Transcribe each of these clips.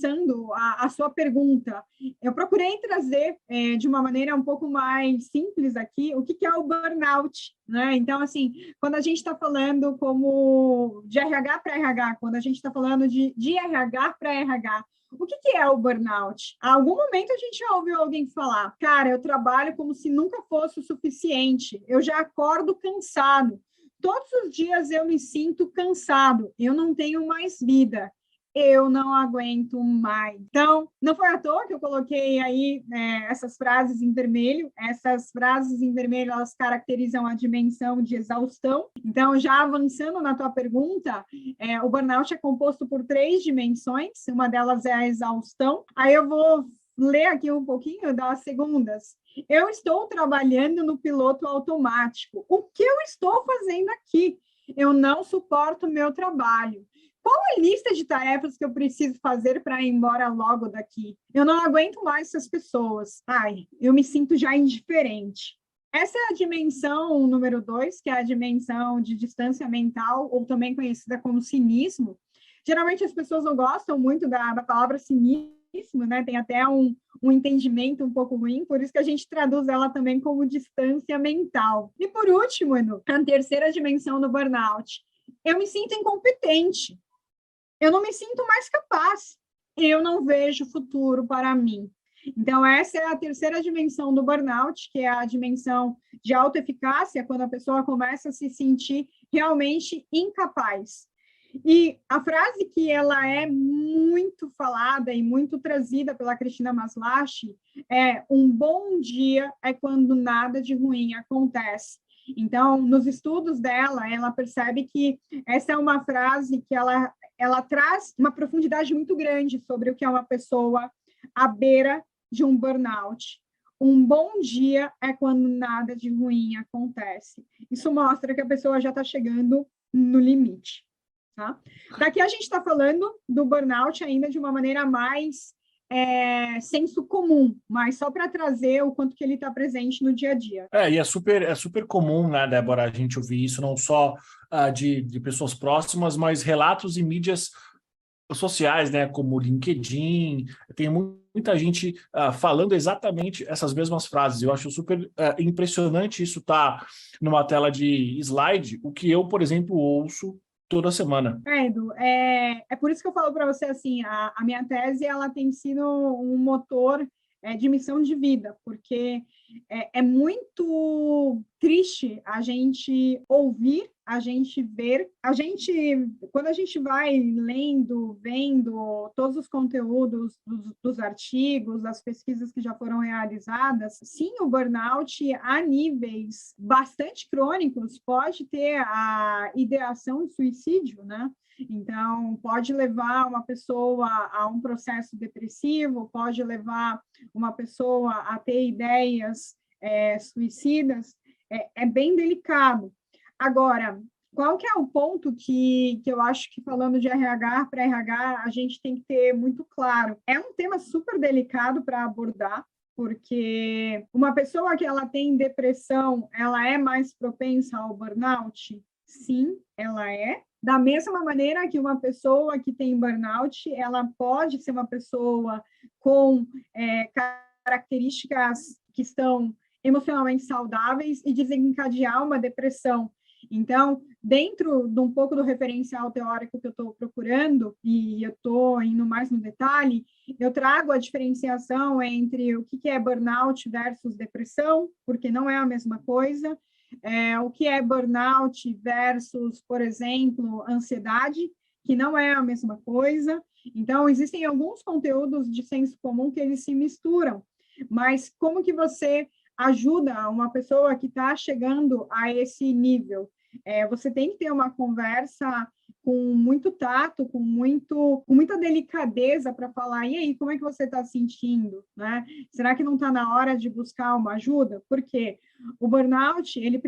pensando a sua pergunta, eu procurei trazer de uma maneira um pouco mais simples aqui o que é o burnout, né? Então, assim, quando a gente está falando como de RH para RH, quando a gente está falando de RH para RH, o que é o burnout? A algum momento a gente já ouviu alguém falar, cara, eu trabalho como se nunca fosse o suficiente, eu já acordo cansado, todos os dias eu me sinto cansado, eu não tenho mais vida, eu não aguento mais. Então, não foi à toa que eu coloquei aí essas frases em vermelho. Essas frases em vermelho, elas caracterizam a dimensão de exaustão. Então, já avançando na tua pergunta, o burnout é composto por 3 dimensões. Uma delas é a exaustão. Aí eu vou ler aqui um pouquinho das segundas. Eu estou trabalhando no piloto automático. O que eu estou fazendo aqui? Eu não suporto o meu trabalho. Qual a lista de tarefas que eu preciso fazer para ir embora logo daqui? Eu não aguento mais essas pessoas. Ai, eu me sinto já indiferente. Essa é a dimensão número 2, que é a dimensão de distância mental, ou também conhecida como cinismo. Geralmente as pessoas não gostam muito da palavra cinismo, né? Tem até um entendimento um pouco ruim, por isso que a gente traduz ela também como distância mental. E por último, Edu, a terceira dimensão do burnout. Eu me sinto incompetente. Eu não me sinto mais capaz, eu não vejo futuro para mim. Então, essa é a terceira dimensão do burnout, que é a dimensão de autoeficácia, quando a pessoa começa a se sentir realmente incapaz. E a frase que ela é muito falada e muito trazida pela Cristina Maslach é: um bom dia é quando nada de ruim acontece. Então, nos estudos dela, ela percebe que essa é uma frase que ela traz uma profundidade muito grande sobre o que é uma pessoa à beira de um burnout. Um bom dia é quando nada de ruim acontece. Isso mostra que a pessoa já está chegando no limite. Tá? Daqui a gente está falando do burnout ainda de uma maneira mais senso comum, mas só para trazer o quanto que ele está presente no dia a dia. E é super comum, né, Débora, a gente ouvir isso não só de pessoas próximas, mas relatos em mídias sociais, né, como o LinkedIn, tem muita gente falando exatamente essas mesmas frases. Eu acho super impressionante isso estar numa tela de slide, o que eu, por exemplo, ouço toda semana. Edu, é por isso que eu falo para você assim, a minha tese ela tem sido um motor de missão de vida, porque é muito triste a gente ouvir, a gente ver, quando a gente vai lendo, vendo todos os conteúdos dos artigos, das pesquisas que já foram realizadas, sim, o burnout a níveis bastante crônicos pode ter a ideação de suicídio, né? Então, pode levar uma pessoa a um processo depressivo, pode levar uma pessoa a ter ideias suicidas, é bem delicado. Agora, qual que é o ponto que eu acho que, falando de RH para RH, a gente tem que ter muito claro? É um tema super delicado para abordar, porque uma pessoa que ela tem depressão, ela é mais propensa ao burnout? Sim, ela é. Da mesma maneira que uma pessoa que tem burnout, ela pode ser uma pessoa com características que estão emocionalmente saudáveis e desencadear uma depressão. Então, dentro de um pouco do referencial teórico que eu estou procurando, e eu estou indo mais no detalhe, eu trago a diferenciação entre o que é burnout versus depressão, porque não é a mesma coisa, o que é burnout versus, por exemplo, ansiedade, que não é a mesma coisa. Então, existem alguns conteúdos de senso comum que eles se misturam, mas como que você ajuda uma pessoa que está chegando a esse nível? Você tem que ter uma conversa com muito tato, com muita delicadeza para falar, e aí, como é que você está sentindo? Né? Será que não está na hora de buscar uma ajuda? Porque o burnout, ele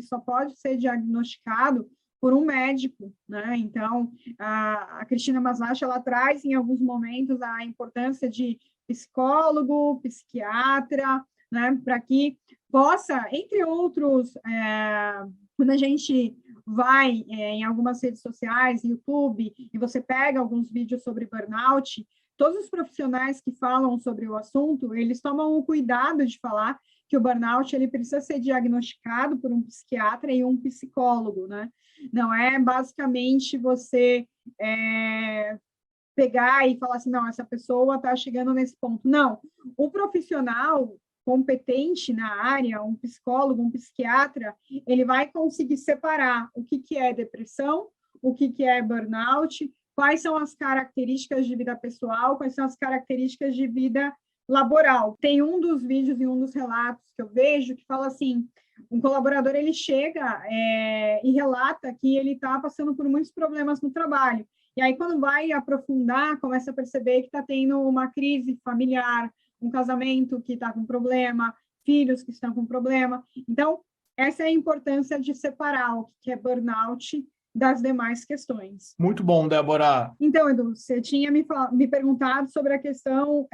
só pode ser diagnosticado por um médico, né? Então, a Cristina Maslach, ela traz em alguns momentos a importância de psicólogo, psiquiatra, né? Para que possa, entre outros Quando a gente vai em algumas redes sociais, YouTube, e você pega alguns vídeos sobre burnout, todos os profissionais que falam sobre o assunto, eles tomam o cuidado de falar que o burnout ele precisa ser diagnosticado por um psiquiatra e um psicólogo, né? Não é basicamente você pegar e falar assim, não, essa pessoa está chegando nesse ponto. Não, o profissional competente na área, um psicólogo, um psiquiatra, ele vai conseguir separar o que é depressão, o que é burnout, quais são as características de vida pessoal, quais são as características de vida laboral. Tem um dos vídeos e um dos relatos que eu vejo que fala assim, um colaborador ele chega e relata que ele está passando por muitos problemas no trabalho. E aí, quando vai aprofundar, começa a perceber que está tendo uma crise familiar, um casamento que está com problema, filhos que estão com problema. Então, essa é a importância de separar o que é burnout das demais questões. Muito bom, Débora. Então, Edu, você tinha me perguntado sobre a questão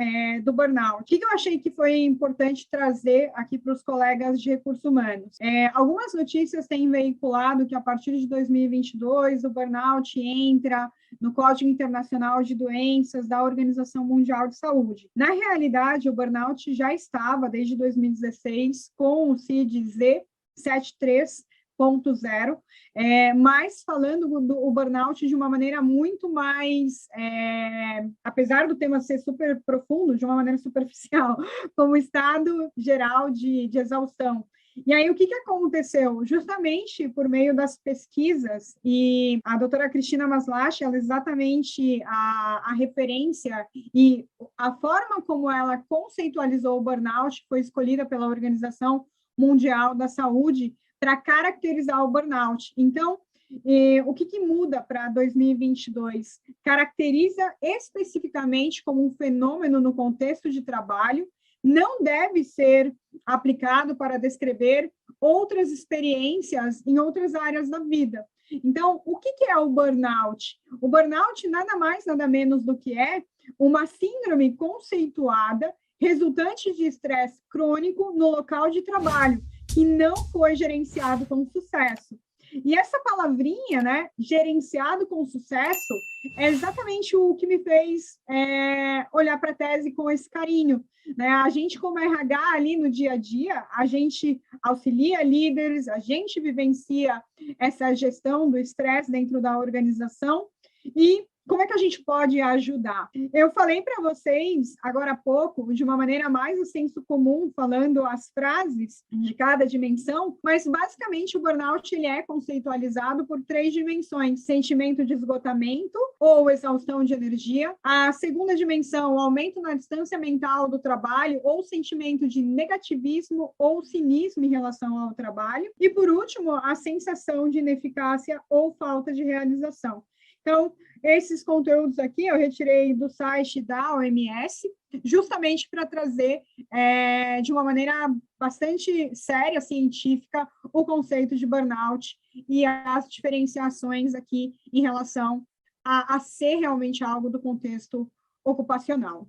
do burnout. O que eu achei que foi importante trazer aqui para os colegas de recursos humanos? Algumas notícias têm veiculado que, a partir de 2022, o burnout entra no Código Internacional de Doenças da Organização Mundial de Saúde. Na realidade, o burnout já estava, desde 2016, com o CID-Z 73.0, mas falando do burnout de uma maneira muito mais, apesar do tema ser super profundo, de uma maneira superficial, como estado geral de exaustão. E aí, o que aconteceu? Justamente por meio das pesquisas, e a doutora Cristina Maslach, ela é exatamente a referência e a forma como ela conceitualizou o burnout foi escolhida pela Organização Mundial da Saúde para caracterizar o burnout. Então, o que muda para 2022? Caracteriza especificamente como um fenômeno no contexto de trabalho, não deve ser aplicado para descrever outras experiências em outras áreas da vida. Então, o que é o burnout? O burnout nada mais, nada menos do que é uma síndrome conceituada resultante de estresse crônico no local de trabalho, que não foi gerenciado com sucesso. E essa palavrinha, né, gerenciado com sucesso, é exatamente o que me fez olhar para a tese com esse carinho. Né? A gente, como RH ali no dia a dia, a gente auxilia líderes, a gente vivencia essa gestão do estresse dentro da organização e como é que a gente pode ajudar? Eu falei para vocês, agora há pouco, de uma maneira mais o senso comum, falando as frases de cada dimensão, mas basicamente o burnout ele é conceitualizado por 3 dimensões: sentimento de esgotamento ou exaustão de energia. A segunda dimensão, o aumento na distância mental do trabalho ou sentimento de negativismo ou cinismo em relação ao trabalho. E, por último, a sensação de ineficácia ou falta de realização. Então, esses conteúdos aqui eu retirei do site da OMS, justamente para trazer de uma maneira bastante séria, científica, o conceito de burnout e as diferenciações aqui em relação a ser realmente algo do contexto ocupacional.